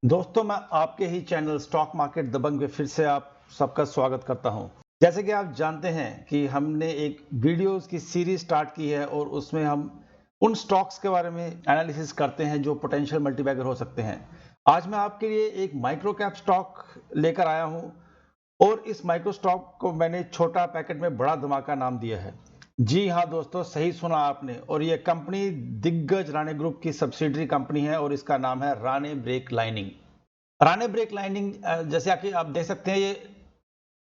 दोस्तों, मैं आपके ही चैनल स्टॉक मार्केट दबंग में फिर से आप सबका स्वागत करता हूं। जैसे कि आप जानते हैं कि हमने एक वीडियोस की सीरीज स्टार्ट की है और उसमें हम उन स्टॉक्स के बारे में एनालिसिस करते हैं जो पोटेंशियल मल्टीबैगर हो सकते हैं। आज मैं आपके लिए एक माइक्रो कैप स्टॉक लेकर आया हूं और इस माइक्रो स्टॉक को मैंने छोटा पैकेट में बड़ा धमाका नाम दिया है। जी हाँ दोस्तों, सही सुना आपने। और ये कंपनी दिग्गज राणे ग्रुप की सब्सिडरी कंपनी है और इसका नाम है Rane break lining. Rane break lining जैसे कि आप देख सकते हैं, ये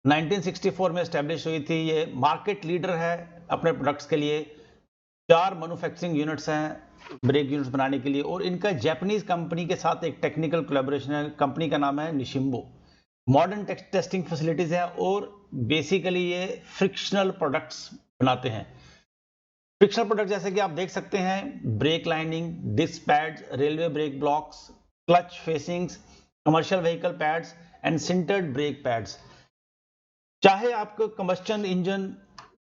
1964 में स्टैब्लिश हुई थी। ये मार्केट लीडर है अपने प्रोडक्ट्स के लिए। 4 मैन्युफैक्चरिंग यूनिट्स हैं ब्रेक यूनिट्स बनाने के लिए और इनका जापानीज कंपनी के साथ एक टेक्निकल कोलैबोरेशन है। कंपनी का नाम है निशिम्बो। मॉडर्न टेस्टिंग फैसिलिटीज हैं और बेसिकली ये फ्रिक्शनल प्रोडक्ट्स बनाते हैं। फ्रिक्शनल प्रोडक्ट जैसे कि आप देख सकते हैं, brake lining, disc pads, railway brake blocks, clutch facings, commercial vehicle pads and sintered brake pads. चाहे आपको कंबस्टन इंजन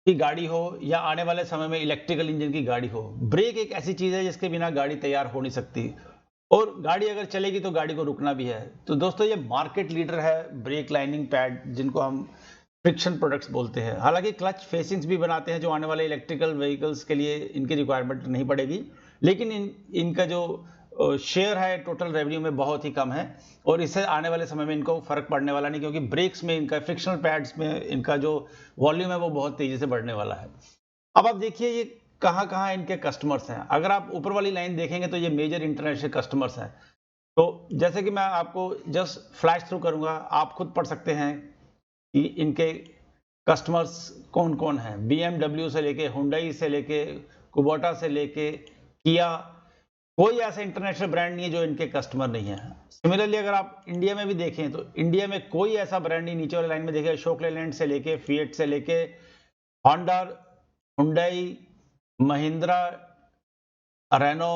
की गाड़ी हो या आने वाले समय में इलेक्ट्रिकल इंजन की गाड़ी हो, ब्रेक एक ऐसी चीज है जिसके बिना गाड़ी तैयार हो नहीं सकती और गाड़ी अगर चलेगी तो गाड़ी को रुकना भी है। तो दोस्तों, ये मार्केट लीडर है ब्रेक लाइनिंग पैड, जिनको हम फ्रिक्शन प्रोडक्ट्स बोलते हैं। हालांकि क्लच फेसिंग्स भी बनाते हैं जो आने वाले इलेक्ट्रिकल व्हीकल्स के लिए इनकी रिक्वायरमेंट नहीं पड़ेगी, लेकिन इनका जो शेयर है टोटल रेवेन्यू में बहुत ही कम है और इससे आने वाले समय में इनको फर्क पड़ने वाला नहीं, क्योंकि ब्रेक्स में इनका, फ्रिक्शनल पैड्स में इनका जो वॉल्यूम है वो बहुत तेजी से बढ़ने वाला है। अब आप देखिए ये कहाँ इनके कस्टमर्स हैं। अगर आप ऊपर वाली लाइन देखेंगे तो ये मेजर इंटरनेशनल कस्टमर्स हैं। तो जैसे कि मैं आपको जस्ट फ्लैश थ्रू करूंगा, आप खुद पढ़ सकते हैं कि इनके कस्टमर्स कौन कौन हैं। BMW से लेके, हुंडई से लेके, कुबोटा से लेके किया, कोई ऐसा इंटरनेशनल ब्रांड नहीं है जो इनके कस्टमर नहीं है। सिमिलरली अगर आप इंडिया में भी देखें तो इंडिया में कोई ऐसा ब्रांड नहीं, नीचे वाली लाइन में देखिए, अशोक लेलैंड से लेके, फिएट से लेके, होंडा, हुंडई, महिंद्रा, रेनो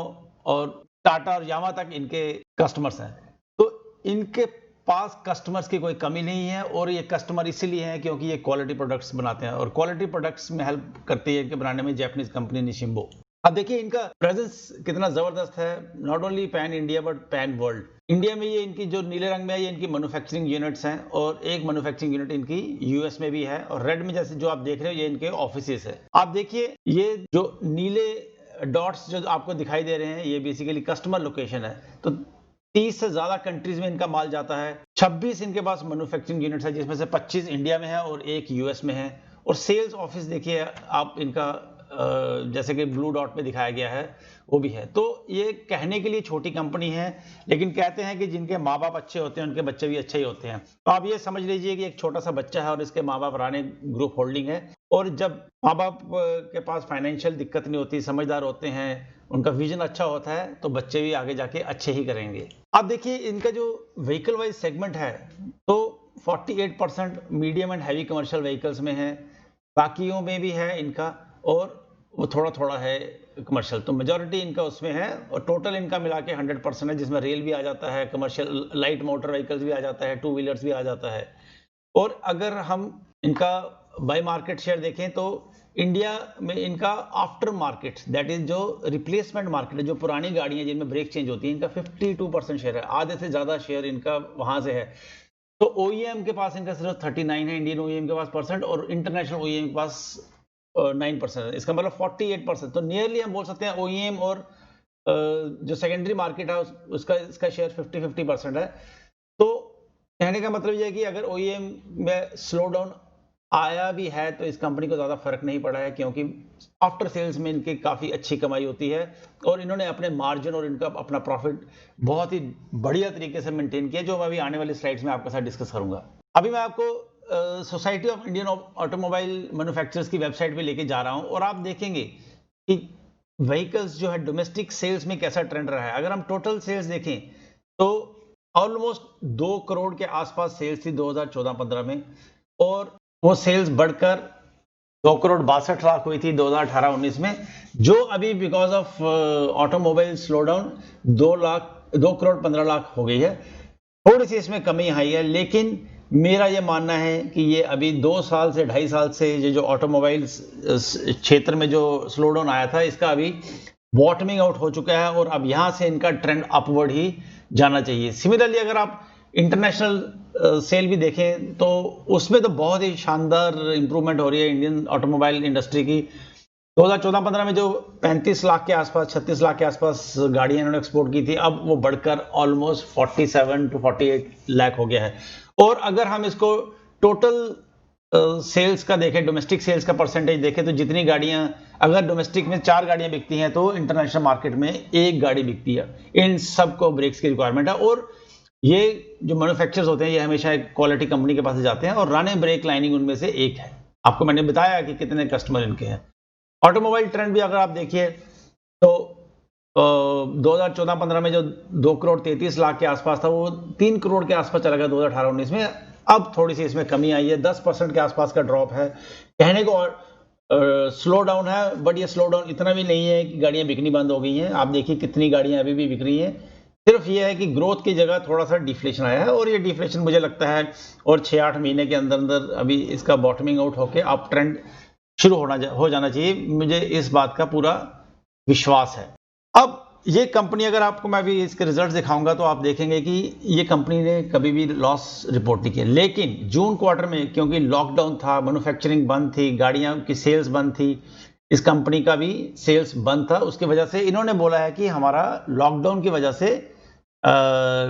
और टाटा और यामा तक इनके कस्टमर्स हैं। तो इनके पास कस्टमर्स की कोई कमी नहीं है और ये कस्टमर इसीलिए हैं क्योंकि ये क्वालिटी प्रोडक्ट्स बनाते हैं और क्वालिटी प्रोडक्ट्स में हेल्प करती है इनके बनाने में जापानीज कंपनी निशिम्बो। अब देखिए इनका प्रेजेंस कितना जबरदस्त है, not only pan India but pan world. India में ये इनकी जो नीले रंग में है ये इनकी मैन्युफैक्चरिंग यूनिट्स हैं और एक मैन्युफैक्चरिंग यूनिट इनकी यूएस में भी है और रेड में जैसे जो आप देख रहे हो ये इनके ऑफिसेस है। आप देखिए ये जो नीले डॉट्स जो आपको दिखाई दे रहे हैं ये बेसिकली कस्टमर लोकेशन है। तो 30 से ज्यादा कंट्रीज में इनका माल जाता है। 26 इनके पास मैन्युफैक्चरिंग यूनिट्स है जिसमें से 25 इंडिया में है और एक यूएस में है। और सेल्स ऑफिस देखिए आप इनका, जैसे कि ब्लू डॉट में दिखाया गया है वो भी है। तो ये कहने के लिए छोटी कंपनी है, लेकिन कहते हैं कि जिनके माँ बाप अच्छे होते हैं उनके बच्चे भी अच्छे ही होते हैं। तो आप ये समझ लीजिए कि एक छोटा सा बच्चा है और इसके माँ बाप राणे ग्रुप होल्डिंग है और जब माँ बाप के पास फाइनेंशियल दिक्कत नहीं होती, समझदार होते हैं, उनका विजन अच्छा होता है, तो बच्चे भी आगे जाके अच्छे ही करेंगे। अब देखिए इनका जो व्हीकल वाइज सेगमेंट है तो 48% medium and heavy commercial vehicles में है, बाकियों में भी है इनका और वो थोड़ा थोड़ा है कमर्शियल। तो मेजॉरिटी इनका उसमें है और टोटल इनका मिला के 100% है, जिसमें रेल भी आ जाता है, कमर्शियल लाइट मोटर व्हीकल्स भी आ जाता है, 2 व्हीलर्स भी आ जाता है। और अगर हम इनका बाय मार्केट शेयर देखें तो इंडिया में इनका आफ्टर मार्केट, दैट इज जो रिप्लेसमेंट मार्केट है, जो पुरानी गाड़ियां जिनमें ब्रेक चेंज होती है, इनका 52% शेयर है। आधे से ज्यादा शेयर इनका वहां से है। तो ओईएम के पास इनका सिर्फ 39 है, इंडियन ओईएम के पास परसेंट, और इंटरनेशनल ओईएम के पास 9% है। इसका मतलब 48%। तो नियरली हम बोल सकते हैं ओईएम और जो सेकेंडरी मार्केट है उसका इसका शेयर 50-50% है। तो कहने का मतलब यह है कि अगर ओईएम में स्लो डाउन आया भी है तो इस कंपनी को ज्यादा फर्क नहीं पड़ा है, क्योंकि आफ्टर सेल्स में इनकी काफी अच्छी कमाई होती है और इन्होंने अपने मार्जिन और इनका अपना प्रॉफिट बहुत ही बढ़िया तरीके से मेंटेन किया, जो मैं अभी आने वाली स्लाइड्स में आपके साथ डिस्कस करूंगा। अभी मैं आपको society of Indian automobile manufacturers की वेबसाइट पे लेके जा रहा हूं और आप देखेंगे कि व्हीकल्स जो है डोमेस्टिक सेल्स में कैसा ट्रेंड रहा है। अगर हम टोटल सेल्स देखें तो ऑलमोस्ट 2 करोड़ के आसपास सेल्स थी 2014-15 में और वो सेल्स बढ़कर 2 करोड़ 62 लाख हुई थी 2018-19 में, जो अभी because of automobile slow down 2 crore 15 lakh हो गई है। थोड़ी सी इसमें कमी आई है, लेकिन मेरा ये मानना है कि ये अभी 2 साल से 2.5 साल से ये जो ऑटोमोबाइल क्षेत्र में जो स्लो डाउन आया था, इसका अभी बॉटमिंग आउट हो चुका है और अब यहाँ से इनका ट्रेंड अपवर्ड ही जाना चाहिए। सिमिलरली अगर आप इंटरनेशनल सेल भी देखें तो उसमें तो बहुत ही शानदार इंप्रूवमेंट हो रही है इंडियन ऑटोमोबाइल इंडस्ट्री की। 2014-15 में जो 35 लाख के आसपास 36 लाख के आसपास गाड़ियां इन्होंने एक्सपोर्ट की थी, अब वो बढ़कर ऑलमोस्ट 47 to 48 लाख हो गया है। और अगर हम इसको टोटल सेल्स का देखें, डोमेस्टिक सेल्स का परसेंटेज देखें, तो जितनी गाड़ियां, अगर डोमेस्टिक में 4 गाड़ियां बिकती हैं तो इंटरनेशनल मार्केट में 1 गाड़ी बिकती है। इन सबको ब्रेक्स की रिक्वायरमेंट है और ये जो मैन्युफैक्चरर्स होते हैं ये हमेशा एक क्वालिटी कंपनी के पास जाते हैं और रन ब्रेक लाइनिंग उनमें से एक है। आपको मैंने बताया कि कितने कस्टमर इनके हैं। ऑटोमोबाइल ट्रेंड भी अगर आप देखिए तो 2014-15 में जो 2 करोड़ 33 लाख के आसपास था, वो 3 करोड़ के आसपास चला गया 2018-19 में। अब थोड़ी सी इसमें कमी आई है, 10% के आसपास का ड्रॉप है। कहने को स्लो डाउन है, बट ये स्लो डाउन इतना भी नहीं है कि गाड़ियां बिकनी बंद हो गई हैं। आप देखिए कितनी गाड़ियां अभी भी बिक रही हैं। सिर्फ ये है कि ग्रोथ की जगह थोड़ा सा डिफ्लेशन आया है और ये डिफ्लेशन मुझे लगता है और 6-8 महीने के अंदर अंदर अभी इसका बॉटमिंग आउट होके अप ट्रेंड शुरू हो जाना चाहिए। मुझे इस बात का पूरा विश्वास है। अब ये कंपनी, अगर आपको मैं भी इसके रिजल्ट दिखाऊंगा तो आप देखेंगे कि ये कंपनी ने कभी भी लॉस रिपोर्ट नहीं किया, लेकिन जून क्वार्टर में क्योंकि लॉकडाउन था, मैन्युफैक्चरिंग बंद थी, गाड़ियां की सेल्स बंद थी, इस कंपनी का भी सेल्स बंद था। उसकी वजह से इन्होंने बोला है कि हमारा लॉकडाउन की वजह से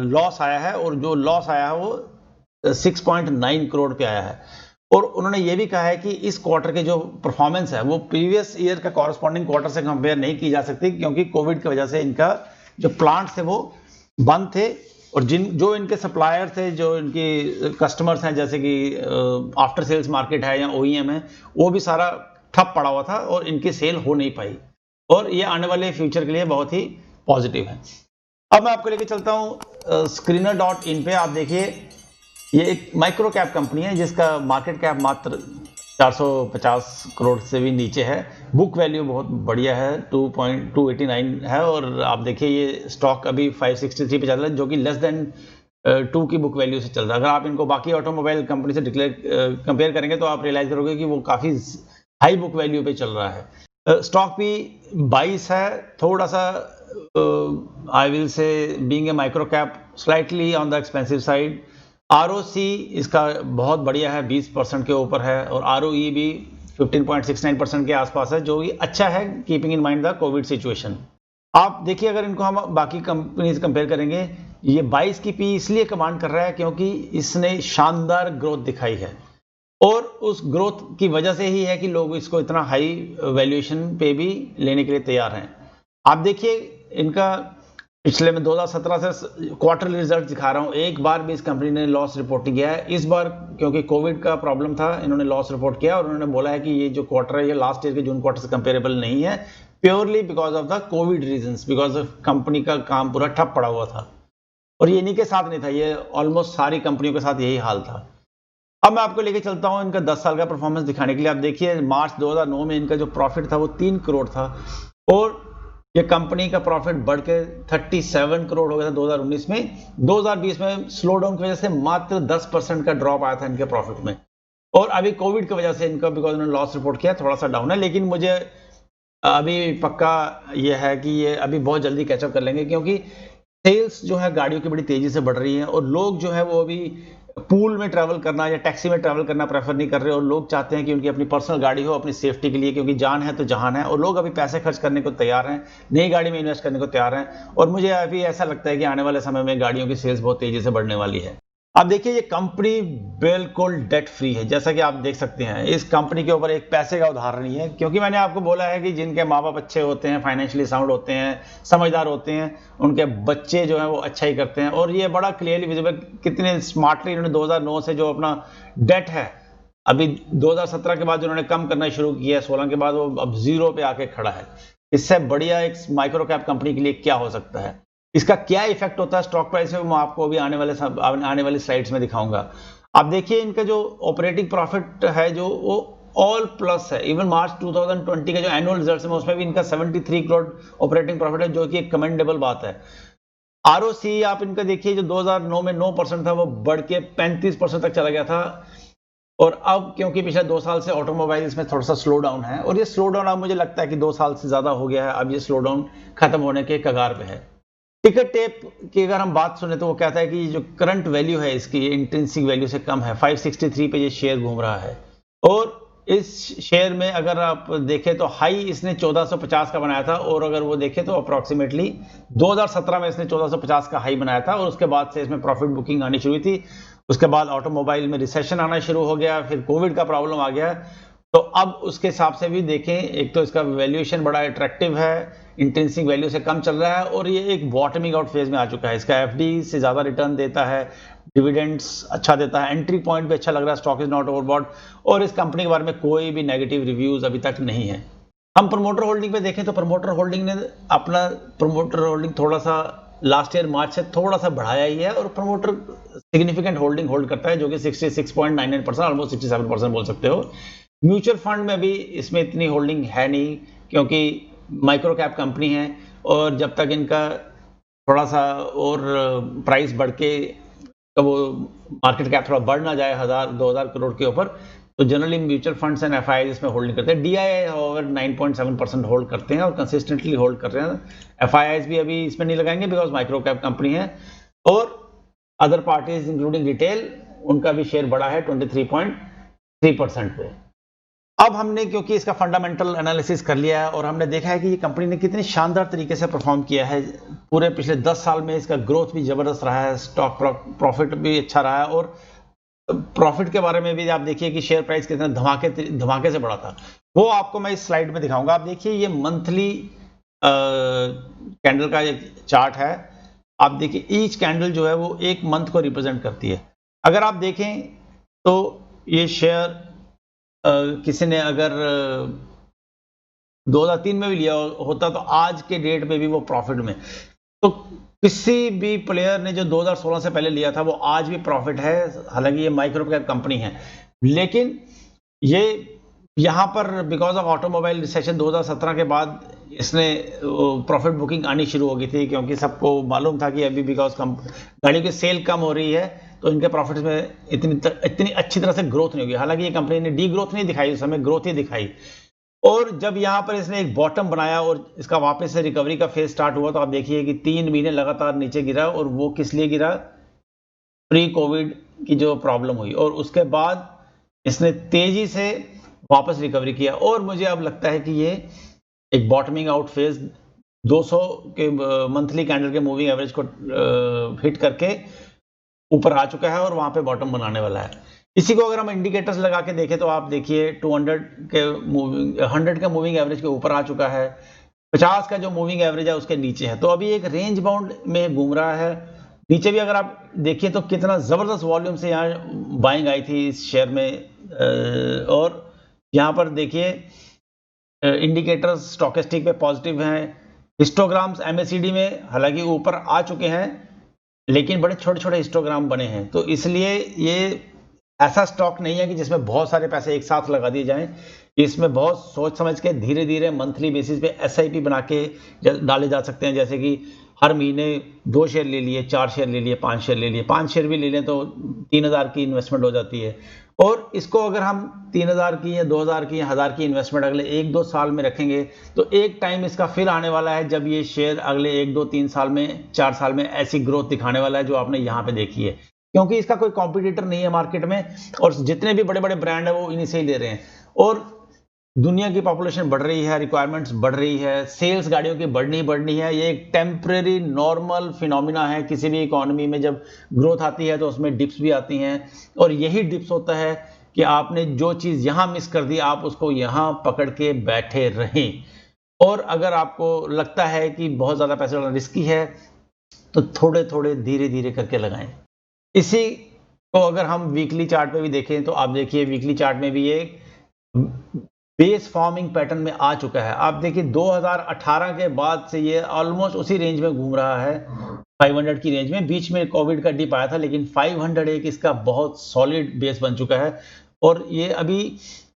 लॉस आया है और जो लॉस आया है वो 6.9 करोड़ पे आया है। और उन्होंने ये भी कहा है कि इस क्वार्टर के जो परफॉर्मेंस है वो प्रीवियस ईयर का कॉरस्पॉन्डिंग क्वार्टर से कंपेयर नहीं की जा सकती, क्योंकि कोविड की वजह से इनका जो प्लांट थे वो बंद थे और जो इनके सप्लायर थे, जो इनके कस्टमर्स हैं, जैसे कि आफ्टर सेल्स मार्केट है या OEM है, वो भी सारा ठप पड़ा हुआ था और इनकी सेल हो नहीं पाई और ये आने वाले फ्यूचर के लिए बहुत ही पॉजिटिव है। अब मैं आपको लेके चलता हूँ Screener.in पे। आप देखिए ये एक माइक्रो कैप कंपनी है जिसका मार्केट कैप मात्र 450 करोड़ से भी नीचे है। बुक वैल्यू बहुत बढ़िया है, 2.289 है और आप देखिए ये स्टॉक अभी 563 पे चल रहा है, जो कि लेस देन 2 की बुक वैल्यू से चल रहा है। अगर आप इनको बाकी ऑटोमोबाइल कंपनी से कंपेयर करेंगे तो आप रियलाइज करोगे कि वो काफ़ी हाई बुक वैल्यू पे चल रहा है। स्टॉक भी 22 है, थोड़ा सा I will say being a micro cap slightly on the expensive side. ROC इसका बहुत बढ़िया है, 20% के ऊपर है और ROE भी 15.69% के आसपास है, जो कि अच्छा है keeping in mind the Covid situation. आप देखिए अगर इनको हम बाकी कंपनी से कंपेयर करेंगे, ये 22 की पी इसलिए कमांड कर रहा है क्योंकि इसने शानदार ग्रोथ दिखाई है और उस ग्रोथ की वजह से ही है कि लोग इसको इतना हाई वैल्यूएशन पे भी लेने के लिए तैयार हैं। आप देखिए इनका पिछले में 2017 से क्वार्टरली रिजल्ट दिखा रहा हूं, एक बार भी इस कंपनी ने लॉस रिपोर्ट नहीं किया है। इस बार क्योंकि कोविड का प्रॉब्लम था, इन्होंने लॉस रिपोर्ट किया और उन्होंने बोला है कि ये जो क्वार्टर है ये लास्ट ईयर के जून क्वार्टर से कंपेरेबल नहीं है, purely because of the Covid reasons, because of company का काम पूरा ठप पड़ा हुआ था। और ये इन्हीं के साथ नहीं था, ये ऑलमोस्ट सारी कंपनियों के साथ यही हाल था। अब मैं आपको लेके चलता हूं इनका 10 साल का परफॉर्मेंस दिखाने के लिए। आप देखिए मार्च 2009 में इनका जो प्रॉफिट था वो 3 करोड़ था और ये कंपनी का प्रॉफिट बढ़ के 37 करोड़ हो गया था 2019 में। 2020 में स्लो डाउन की वजह से मात्र 10% का ड्रॉप आया था इनके प्रॉफिट में और अभी कोविड की वजह से इनका, बिकॉज उन्होंने लॉस रिपोर्ट किया, थोड़ा सा डाउन है। लेकिन मुझे अभी पक्का ये है कि ये अभी बहुत जल्दी कैचअप कर लेंगे, क्योंकि सेल्स जो है गाड़ियों की बड़ी तेजी से बढ़ रही है और लोग जो है वो अभी पूल में ट्रैवल करना या टैक्सी में ट्रैवल करना प्रेफर नहीं कर रहे और लोग चाहते हैं कि उनकी अपनी पर्सनल गाड़ी हो अपनी सेफ्टी के लिए, क्योंकि जान है तो जहान है और लोग अभी पैसे खर्च करने को तैयार हैं, नई गाड़ी में इन्वेस्ट करने को तैयार हैं। और मुझे अभी ऐसा लगता है कि आने वाले समय में गाड़ियों की सेल्स बहुत तेजी से बढ़ने वाली है। अब देखिए ये कंपनी बिल्कुल डेट फ्री है, जैसा कि आप देख सकते हैं। इस कंपनी के ऊपर एक पैसे का उधार नहीं है, क्योंकि मैंने आपको बोला है कि जिनके माँ बाप अच्छे होते हैं, फाइनेंशियली साउंड होते हैं, समझदार होते हैं, उनके बच्चे जो हैं वो अच्छा ही करते हैं। और ये बड़ा क्लियरली विजिबल कितने स्मार्टली इन्होंने 2009 से जो अपना डेट है अभी 2017 के बाद उन्होंने कम करना शुरू किया है, 16 के बाद वो अब 0 पे आके खड़ा है। इससे बढ़िया एक माइक्रो कैप कंपनी के लिए क्या हो सकता है। इसका क्या इफेक्ट होता है स्टॉक प्राइस में, मैं आपको अभी आने वाली स्लाइड्स में दिखाऊंगा। आप देखिए इनका जो ऑपरेटिंग प्रॉफिट है जो वो ऑल प्लस है। इवन मार्च 2020 के जो एनुअल रिजल्ट्स में उसमें भी इनका 73 करोड़ ऑपरेटिंग प्रॉफिट है, जो कि एक कमेंडेबल बात है। आरओसी आप इनका देखिए, जो 2009 में 9% था, वो बढ़ के 35% तक चला गया था। और अब क्योंकि पिछले 2 साल से ऑटोमोबाइल्स में थोड़ा सा स्लो डाउन है, और ये स्लो डाउन अब मुझे लगता है कि 2 साल से ज़्यादा हो गया है, अब ये स्लो डाउन खत्म होने के कगार पे है। टिकट टेप की अगर हम बात सुने तो वो कहता है कि जो करंट वैल्यू है इसकी, इंट्रिंसिक वैल्यू से कम है, 563 पे ये शेयर घूम रहा है। और इस शेयर में अगर आप देखें तो हाई इसने 1450 का बनाया था, और अगर वो देखें तो अप्रॉक्सीमेटली 2017 में इसने 1450 का हाई बनाया था, और उसके बाद से इसमें प्रॉफिट बुकिंग आनी शुरू हुई थी। उसके बाद ऑटोमोबाइल में रिसेशन आना शुरू हो गया, फिर कोविड का प्रॉब्लम आ गया। तो अब उसके हिसाब से भी देखें, एक तो इसका वैल्यूएशन बड़ा अट्रैक्टिव है, इंट्रिंसिक वैल्यू से कम चल रहा है, और ये एक बॉटमिंग आउट फेज में आ चुका है। इसका एफडी से ज्यादा रिटर्न देता है, डिविडेंड्स अच्छा देता है, एंट्री पॉइंट भी अच्छा लग रहा है, स्टॉक इज नॉट ओवरबॉट, और इस कंपनी के बारे में कोई भी नेगेटिव रिव्यूज अभी तक नहीं है। हम प्रमोटर होल्डिंग पे देखें तो प्रमोटर होल्डिंग ने अपना प्रमोटर होल्डिंग थोड़ा सा लास्ट ईयर मार्च से थोड़ा सा बढ़ाया ही है, और प्रमोटर सिग्निफिकेंट होल्डिंग होल्ड करता है, जो कि 66.99%, ऑलमोस्ट 67% बोल सकते हो। म्यूचुअल फंड में भी इसमें इतनी होल्डिंग है नहीं, क्योंकि माइक्रो कैप कंपनी है, और जब तक इनका थोड़ा सा और प्राइस बढ़ के तो वो मार्केट कैप थोड़ा बढ़ ना जाए 1000-2000 करोड़ के ऊपर, तो generally mutual funds and FII इसमें होल्डिंग करते हैं। डीआईआई ओवर 9.7% होल्ड करते हैं और कंसिस्टेंटली होल्ड कर रहे हैं। एफआईआई भी अभी इसमें नहीं लगाएंगे बिकॉज माइक्रो कैप कंपनी है। और अदर पार्टीज इंक्लूडिंग रिटेल, उनका भी शेयर बढ़ा है 23.3% पे। अब हमने क्योंकि इसका फंडामेंटल एनालिसिस कर लिया है, और हमने देखा है कि ये कंपनी ने कितनी शानदार तरीके से परफॉर्म किया है। पूरे पिछले 10 साल में इसका ग्रोथ भी जबरदस्त रहा है, स्टॉक प्रॉफिट भी अच्छा रहा है, और प्रॉफिट के बारे में भी आप देखिए कि शेयर प्राइस कितना धमाके से बढ़ा था। वो आपको मैं इस स्लाइड में दिखाऊंगा। आप देखिए, ये मंथली कैंडल का एक चार्ट है। आप देखिए ईच कैंडल जो है वो एक मंथ को रिप्रेजेंट करती है। अगर आप देखें तो ये शेयर किसी ने अगर 2003 में भी लिया होता तो आज के डेट में भी वो प्रॉफिट में, तो किसी भी प्लेयर ने जो 2016 से पहले लिया था वो आज भी प्रॉफिट है। हालांकि ये माइक्रो कैप कंपनी है, लेकिन ये यहाँ पर बिकॉज ऑफ ऑटोमोबाइल रिसेशन 2017 के बाद इसने प्रॉफिट बुकिंग आनी शुरू हो गई थी, क्योंकि सबको मालूम था कि अभी बिकॉज गाड़ियों की सेल कम हो रही है, तो इनके प्रॉफिट्स में इतनी अच्छी तरह से ग्रोथ नहीं होगी। हालांकि ये कंपनी ने डी ग्रोथ नहीं दिखाई, उस समय ग्रोथ ही दिखाई। और जब यहाँ पर इसने एक बॉटम बनाया और इसका वापस से रिकवरी का फेज स्टार्ट हुआ, तो आप देखिए कि 3 महीने लगातार नीचे गिरा, और वो किस लिए गिरा? प्री कोविड की जो प्रॉब्लम हुई, और उसके बाद इसने तेजी से वापस रिकवरी किया। और मुझे अब लगता है कि ये एक बॉटमिंग आउट फेज 200 के मंथली कैंडल के मूविंग एवरेज को हिट करके ऊपर आ चुका है, और वहां पे बॉटम बनाने वाला है। इसी को अगर हम इंडिकेटर्स लगा के देखें तो आप देखिए 100 के मूविंग एवरेज के ऊपर आ चुका है, 50 का जो मूविंग एवरेज है उसके नीचे है, तो अभी एक रेंज बाउंड में घूम रहा है। नीचे भी अगर आप देखिए तो कितना जबरदस्त वॉल्यूम से यहाँ बाइंग आई थी इस शेयर में। और यहाँ पर देखिए इंडिकेटर्स स्टॉकेस्टिक पे पॉजिटिव हैं, हिस्टोग्राम्स एमएसीडी में हालांकि ऊपर आ चुके हैं, लेकिन बड़े छोटे छोटे हिस्टोग्राम बने हैं। तो इसलिए ये ऐसा स्टॉक नहीं है कि जिसमें बहुत सारे पैसे एक साथ लगा दिए जाएं। इसमें बहुत सोच समझ के धीरे धीरे मंथली बेसिस पे एसआईपी बना के डाले जा सकते हैं। जैसे कि हर महीने 2 शेयर ले लिए, 4 शेयर ले लिए, 5 शेयर ले लिए, 5 शेयर भी ले लें तो 3000 की इन्वेस्टमेंट हो जाती है। और इसको अगर हम 3000 की या 2000 की या 1000 की इन्वेस्टमेंट अगले 1-2 साल में रखेंगे, तो एक टाइम इसका फिर आने वाला है जब ये शेयर अगले 1-2-3 साल में, 4 साल में ऐसी ग्रोथ दिखाने वाला है जो आपने यहाँ पे देखी है, क्योंकि इसका कोई कॉम्पिटिटर नहीं है मार्केट में, और जितने भी बड़े बड़े ब्रांड है वो इन्हीं से ही ले रहे हैं। और दुनिया की पॉपुलेशन बढ़ रही है, रिक्वायरमेंट्स बढ़ रही है, सेल्स गाड़ियों की बढ़नी है। ये एक टेम्परेरी नॉर्मल फिनोमिना है। किसी भी इकोनॉमी में जब ग्रोथ आती है तो उसमें डिप्स भी आती हैं, और यही डिप्स होता है कि आपने जो चीज़ यहाँ मिस कर दी आप उसको यहाँ पकड़ के बैठे रहें। और अगर आपको लगता है कि बहुत ज़्यादा पैसे वाला रिस्की है तो थोड़े थोड़े धीरे धीरे करके लगाएं। इसी को अगर हम वीकली चार्ट पे भी देखें तो आप देखिए वीकली चार्ट में भी ये बेस फॉर्मिंग पैटर्न में आ चुका है। आप देखिए 2018 के बाद से ये ऑलमोस्ट उसी रेंज में घूम रहा है, 500 की रेंज में। बीच में कोविड का डिप आया था, लेकिन 500 एक इसका बहुत सॉलिड बेस बन चुका है। और ये अभी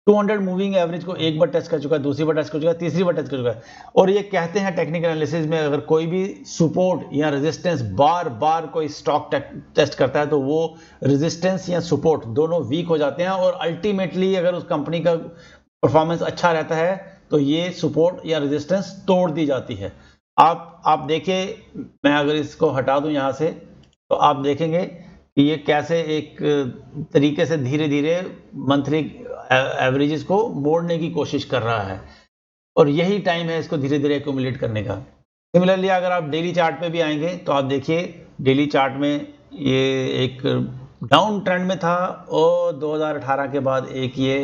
200 मूविंग एवरेज को एक बार टच कर चुका है, दूसरी बार टच कर चुका है, तीसरी बार टच कर चुका है। और ये कहते हैं टेक्निकल एनालिसिस में अगर कोई भी सपोर्ट या रेजिस्टेंस बार बार कोई स्टॉक टेस्ट करता है तो वो रेजिस्टेंस या सपोर्ट दोनों वीक हो जाते हैं और अल्टीमेटली अगर उस कंपनी का परफॉर्मेंस अच्छा रहता है तो ये सपोर्ट या रेजिस्टेंस तोड़ दी जाती है। आप देखिए, मैं अगर इसको हटा दूं यहाँ से तो आप देखेंगे कि ये कैसे एक तरीके से धीरे धीरे मंथली एवरेजेस को मोड़ने की कोशिश कर रहा है और यही टाइम है इसको धीरे धीरे एक्यूमुलेट करने का। सिमिलरली अगर आप डेली चार्ट पे भी आएंगे तो आप देखिए डेली चार्ट में ये एक डाउन ट्रेंड में था और 2018 के बाद एक ये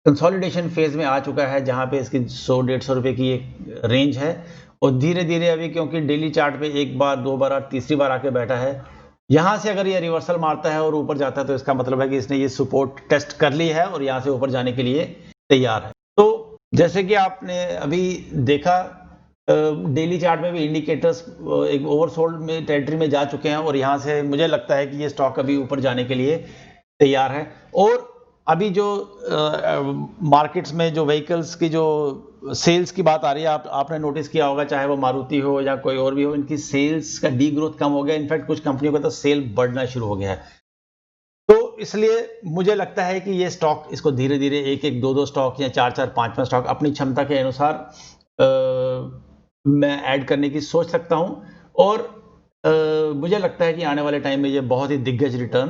कंसोलिडेशन फेज में आ चुका है जहां पे इसकी 100-150 रुपए की एक रेंज है और धीरे धीरे अभी क्योंकि डेली चार्ट पे एक बार, दो बार और तीसरी बार आके बैठा है, यहां से अगर ये रिवर्सल मारता है और ऊपर जाता है तो इसका मतलब है कि इसने ये सपोर्ट टेस्ट कर ली है और यहां से ऊपर जाने के लिए तैयार है। तो जैसे कि आपने अभी देखा डेली चार्ट में भी इंडिकेटर्स एक ओवरसोल्ड में टेरिटरी में जा चुके हैं और यहां से मुझे लगता है कि ये स्टॉक अभी ऊपर जाने के लिए तैयार है। और अभी जो मार्केट्स में जो व्हीकल्स की जो सेल्स की बात आ रही है, आपने नोटिस किया होगा, चाहे वो मारुति हो या कोई और भी हो, इनकी सेल्स का डी ग्रोथ कम हो गया। इनफैक्ट कुछ कंपनियों का तो सेल बढ़ना शुरू हो गया है। तो इसलिए मुझे लगता है कि ये स्टॉक इसको धीरे धीरे एक एक दो स्टॉक या चार चार पांच पांच स्टॉक अपनी क्षमता के अनुसार मैं ऐड करने की सोच सकता हूं और मुझे लगता है कि आने वाले टाइम में ये बहुत ही दिग्गज रिटर्न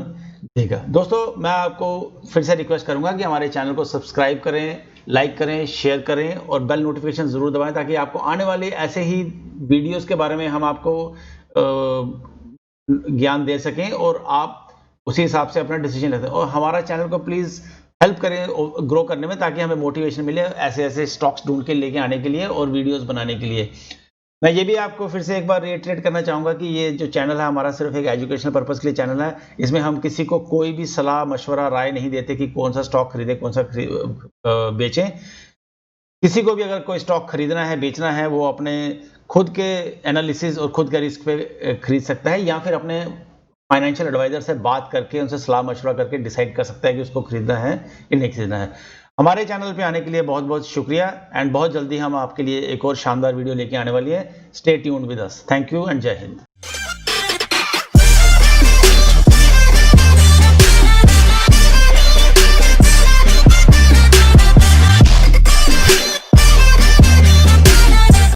देगा। दोस्तों, मैं आपको फिर से रिक्वेस्ट करूंगा कि हमारे चैनल को सब्सक्राइब करें, लाइक करें, शेयर करें और बेल नोटिफिकेशन जरूर दबाएं ताकि आपको आने वाले ऐसे ही वीडियोस के बारे में हम आपको ज्ञान दे सकें और आप उसी हिसाब से अपना डिसीजन लेते हैं। और हमारा चैनल को प्लीज हेल्प करें ग्रो करने में ताकि हमें मोटिवेशन मिले ऐसे ऐसे स्टॉक्स ढूंढ के लेके आने के लिए और वीडियोस बनाने के लिए। मैं ये भी आपको फिर से एक बार रिएटरेट करना चाहूँगा कि ये जो चैनल है हमारा सिर्फ एक एजुकेशनल पर्पस के लिए चैनल है। इसमें हम किसी को कोई भी सलाह मशवरा राय नहीं देते कि कौन सा स्टॉक खरीदे, कौन सा बेचें। किसी को भी अगर कोई स्टॉक खरीदना है, बेचना है, वो अपने खुद के एनालिसिस और खुद के रिस्क पे खरीद सकता है या फिर अपने फाइनेंशियल एडवाइजर से बात करके उनसे सलाह मशवरा करके डिसाइड कर सकता है कि उसको खरीदना है कि नहीं खरीदना है। हमारे चैनल पे आने के लिए बहुत बहुत शुक्रिया एंड बहुत जल्दी हम आपके लिए एक और शानदार वीडियो लेके आने वाली है। Stay tuned with us. Thank you and जय हिंद।